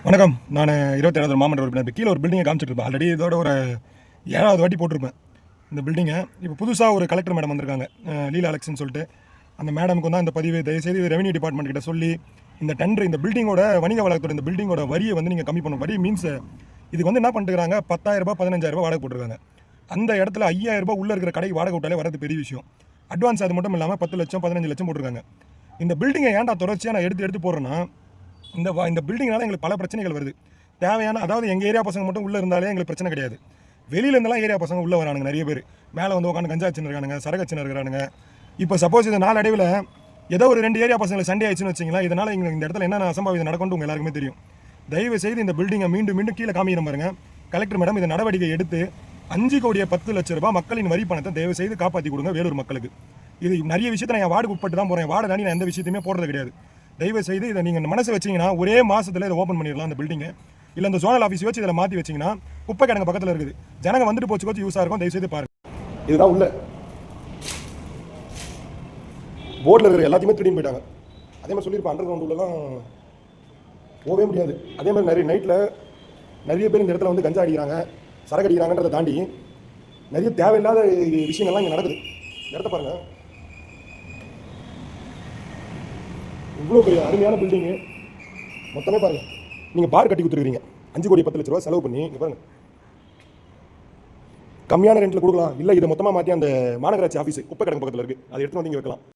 வணக்கம். நான் 27வது மாமன்ற உறுப்பினர். இப்போ கீழே ஒரு பில்டிங்கை காமிச்சிட்டு இருப்பேன். ஆல்ரெடி இதோட ஒரு 7வது வாட்டி போட்டிருப்பேன் இந்த பில்டிங்கை. இப்போ புதுசாக ஒரு கலெக்டர் மேடம் வந்திருக்காங்க, லீலா அலெக்ஸ்ன்னு சொல்லிட்டு. அந்த மேடமுக்கு தான் இந்த பதிவு தயவுசெய்து ரெவன்யூ டிபார்ட்மெண்ட் கிட்ட சொல்லி இந்த டெண்டர், இந்த பில்டிங்கோட வணிக வழக்கத்தோட இந்த பில்டிங்கோட வரியை வந்து நீங்கள் கம்மி பண்ணணும். வரி மீன்ஸ் இதுக்கு வந்து என்ன பண்ணிட்டுருக்காங்க, 10,000 ரூபாய் 15,000 ரூபாய் வாடகை போட்டிருக்காங்க. அந்த இடத்துல 5,000 ரூபாய் உள்ளே இருக்கிற கடைக்கு வாடகை விட்டாலே வரது பெரிய விஷயம். அட்வான்ஸ் அது மட்டும் இல்லாமல் 10 லட்சம் 15 லட்சம் போட்டிருக்காங்க. இந்த பில்டிங்கை ஏன்டா தொடர்ச்சியாக நான் எடுத்து போடுறேன்னா, இந்த பில்டிங்னால எங்களுக்கு பல பிரச்சனைகள் வருது. தேவையான, அதாவது எங்கள் ஏரியா பசங்க மட்டும் உள்ளே இருந்தாலே எங்களுக்கு பிரச்சனை கிடையாது. வெளியிலேருந்துலாம் ஏரியா பசங்க உள்ளே வரானுங்க நிறைய பேர். மேலே வந்து உட்காந்து கஞ்சா வச்சுன்னு இருக்கானுங்க, சரகச்சின்னு இருக்கிறானுங்க. இப்போ சப்போஸ் இது நாளடைவில் ஏதோ ஒரு 2 ஏரியா பசங்களுக்கு சண்டே ஆயிடுச்சுன்னு வச்சிங்களா, இதனால் எங்களுக்கு இந்த இடத்துல என்னென்ன அசம்பாவிதம் நடக்கும் உங்கள் எல்லாருக்குமே தெரியும். தயவு செய்து இந்த பில்டிங்கை மீண்டும் கீழே காமிக்கிற பாருங்க. கலெக்டர் மேடம் இந்த நடவடிக்கை எடுத்து 5,10,00,000 ரூபாய் மக்களின் வரி பணத்தை தயவு செய்து காப்பாற்றி கொடுங்க வேலூர் மக்களுக்கு. இது நிறைய விஷயத்தை நான் என் வார்டுக்கு உட்பட்டு தான் போகிறேன். வார்டு தாண்டி நான் எந்த விஷயத்தையுமே போடுறது கிடையாது. தயவு செய்து இதை நீங்கள் மனசு வச்சிங்கன்னா ஒரே மாதத்தில் இதை ஓப்பன் பண்ணிடலாம் அந்த பில்டிங்கை. இல்லை இந்த ஜோனல் ஆஃபீஸ் வச்சு இதில் மாற்றி வச்சிங்கன்னா குப்பை கிடங்கு பக்கத்தில் இருக்குது. ஜனங்க வந்துட்டு போச்சு யூஸாக இருக்கும். தயவு செய்து பாருங்கள். இதுதான் உள்ள போர்டில் இருக்கிற எல்லாத்தையுமே திரும்பி போயிட்டாங்க. அதே மாதிரி சொல்லியிருப்பேன், அண்டர் கிரவுண்ட் உள்ளலாம் போகவே முடியாது. அதே மாதிரி நிறைய பேர் இந்த இடத்துல வந்து கஞ்சா அடிக்கிறாங்க, சரக்கு அடிக்கிறாங்கன்றதை தாண்டி நிறைய தேவையில்லாத விஷயங்கள்லாம் இங்கே நடக்குது. இடத்த பாருங்கள், இவ்வளோ பெரிய அருமையான பில்டிங்கு மொத்தமே பாருங்கள். நீங்கள் பார் கட்டி கொடுத்துருக்கீங்க 5,10,00,000 ரூபா செலவு பண்ணி. இங்கே பாருங்கள், கம்மியான ரெண்டில் கொடுக்கலாம். இல்லை இதை மொத்தமாக மாற்றி அந்த மாநகராட்சி ஆஃபீஸ் குப்பை கிடங்கு பக்கத்தில் இருக்குது, அதை எடுத்து வந்து இங்கே வைக்கலாம்.